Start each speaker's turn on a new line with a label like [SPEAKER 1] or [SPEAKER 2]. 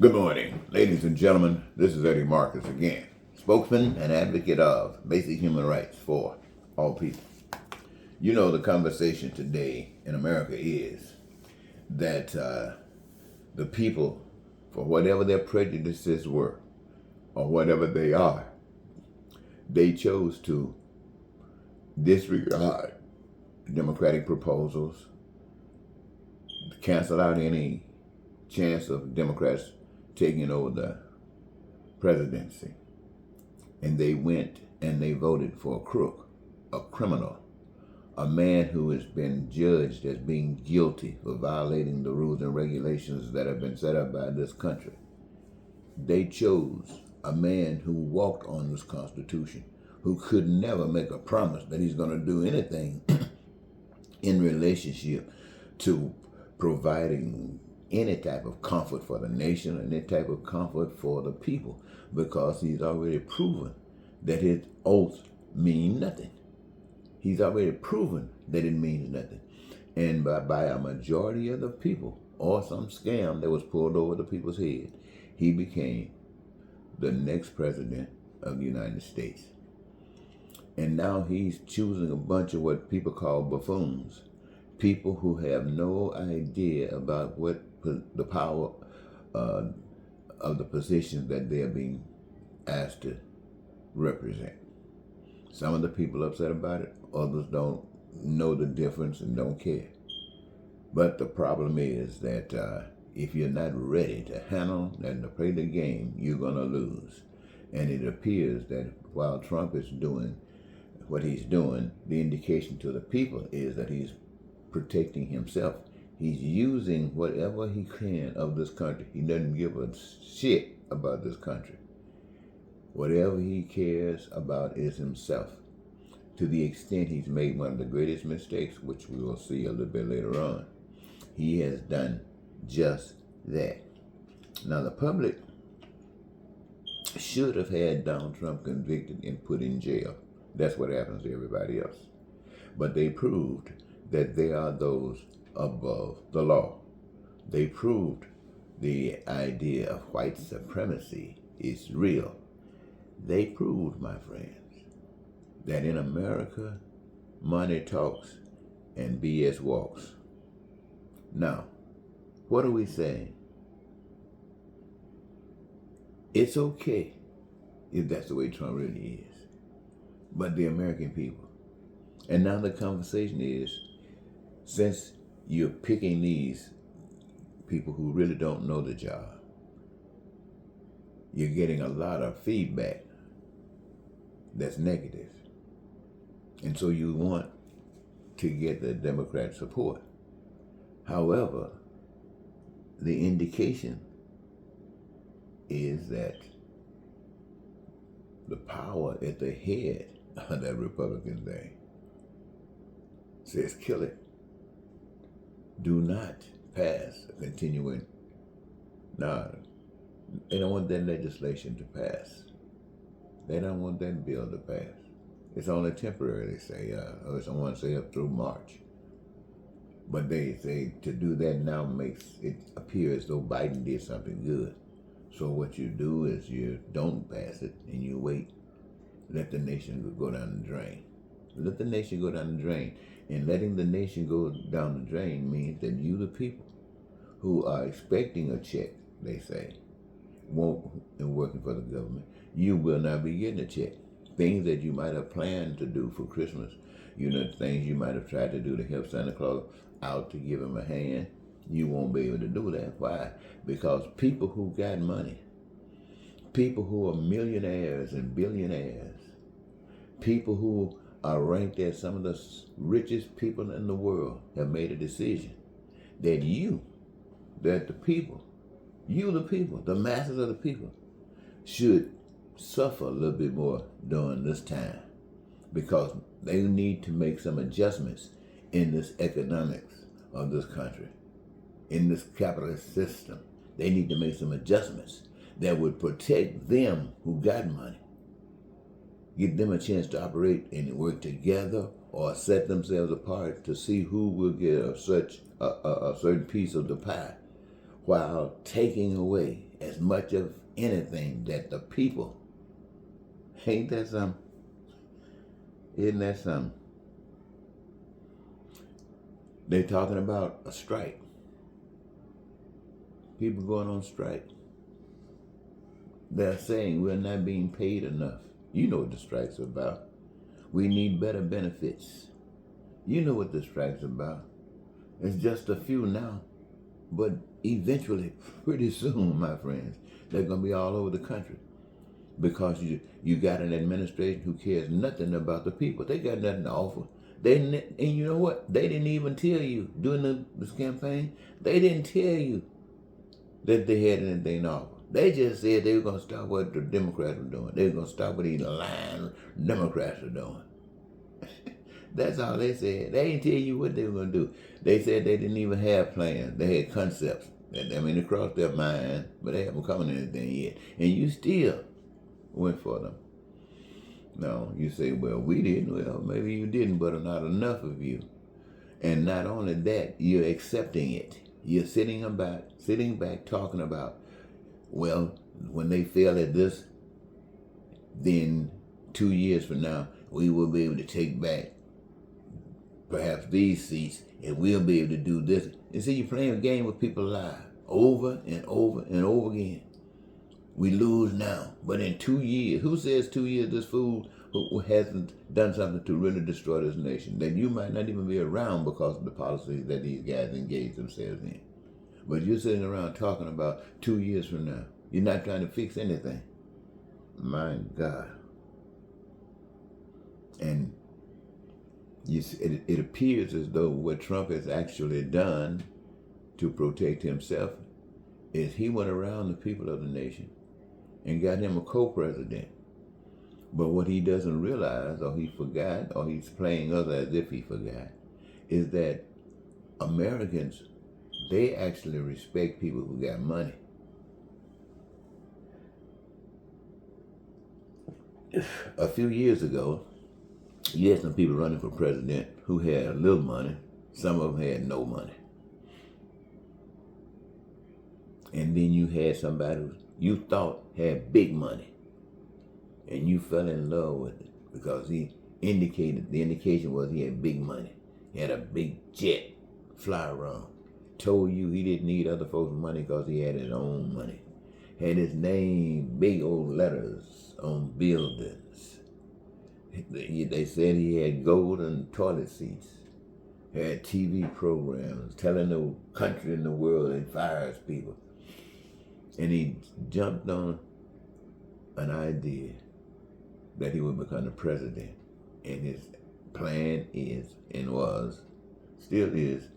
[SPEAKER 1] Good morning, ladies and gentlemen. This is Eddie Marcus again, spokesman and advocate of basic human rights for all people. You know, the conversation today in America is that the people, for whatever their prejudices were or whatever they are, they chose to disregard Democratic proposals, cancel out any chance of Democrats taking over the presidency. And they went and they voted for a crook, a criminal, a man who has been judged as being guilty for violating the rules and regulations that have been set up by this country. They chose a man who walked on this Constitution, who could never make a promise that he's going to do anything in relationship to providing any type of comfort for the nation, any type of comfort for the people, because he's already proven that his oaths mean nothing. He's already proven that it means nothing. And by a majority of the people, or some scam that was pulled over the people's head, he became the next president of the United States. And now he's choosing a bunch of what people call buffoons, people who have no idea about what the power of the positions that they're being asked to represent. Some of the people upset about it, others don't know the difference and don't care. But the problem is that if you're not ready to handle and to play the game, you're going to lose. And it appears that while Trump is doing what he's doing, the indication to the people is that he's protecting himself. He's using whatever he can of this country. He doesn't give a shit about this country. Whatever he cares about is himself. To the extent he's made one of the greatest mistakes, which we will see a little bit later on, he has done just that. Now, the public should have had Donald Trump convicted and put in jail. That's what happens to everybody else. But they proved that they are those above the law. They proved the idea of white supremacy is real. They proved, my friends, that in America, money talks and BS walks. Now, what are we saying? It's okay if that's the way Trump really is. But the American people. And now the conversation is, since you're picking these people who really don't know the job, you're getting a lot of feedback that's negative. And so you want to get the Democrat support. However, the indication is that the power at the head of that Republican thing says kill it. Do not pass a continuing. No, they don't want that legislation to pass. They don't want that bill to pass. It's only temporary, they say. Or someone say up through March. But they say to do that now makes it appear as though Biden did something good. So what you do is you don't pass it and you wait. Let the nation go down the drain. Let the nation go down the drain. And letting the nation go down the drain means that you, the people, who are expecting a check, they say, and working for the government, you will not be getting a check. Things that you might have planned to do for Christmas, things you might have tried to do to help Santa Claus out to give him a hand, you won't be able to do that. Why? Because people who got money, people who are millionaires and billionaires, people who are ranked as some of the richest people in the world have made a decision that the people, the masses of the people, should suffer a little bit more during this time because they need to make some adjustments in this economics of this country, in this capitalist system. They need to make some adjustments that would protect them who got money, give them a chance to operate and work together or set themselves apart to see who will get a certain piece of the pie while taking away as much of anything that the people, ain't that something? Isn't that something? They're talking about a strike. People going on strike. They're saying we're not being paid enough. You know what the strike's about. We need better benefits. You know what the strike's about. It's just a few now, but eventually, pretty soon, my friends, they're going to be all over the country because you got an administration who cares nothing about the people. They got nothing to offer. And you know what? They didn't even tell you during this campaign. They didn't tell you that they had anything to offer. They just said they were going to stop what the Democrats were doing. They were going to stop what these lying Democrats were doing. That's all they said. They didn't tell you what they were going to do. They said they didn't even have plans. They had concepts. I mean, it crossed their mind, but they haven't come to anything yet. And you still went for them. No, you say, well, we didn't. Well, maybe you didn't, but not enough of you. And not only that, you're accepting it. You're sitting back talking about, well, when they fail at this, then 2 years from now, we will be able to take back perhaps these seats, and we'll be able to do this. You see, you're playing a game with people's lives over and over and over again. We lose now, but in 2 years, who says 2 years this fool who hasn't done something to really destroy this nation, that you might not even be around because of the policies that these guys engage themselves in. But you're sitting around talking about 2 years from now. You're not trying to fix anything. My God. And it appears as though what Trump has actually done to protect himself is he went around the people of the nation and got him a co-president. But what he doesn't realize, or he forgot, or he's playing us as if he forgot, is that Americans, they actually respect people who got money. A few years ago, you had some people running for president who had a little money. Some of them had no money. And then you had somebody who you thought had big money. And you fell in love with it because the indication was he had big money. He had a big jet fly around. Told you he didn't need other folks' money because he had his own money. Had his name, big old letters on buildings. They said he had golden toilet seats, had TV programs, telling the country and the world he fires people. And he jumped on an idea that he would become the president. And his plan is, and was, still is,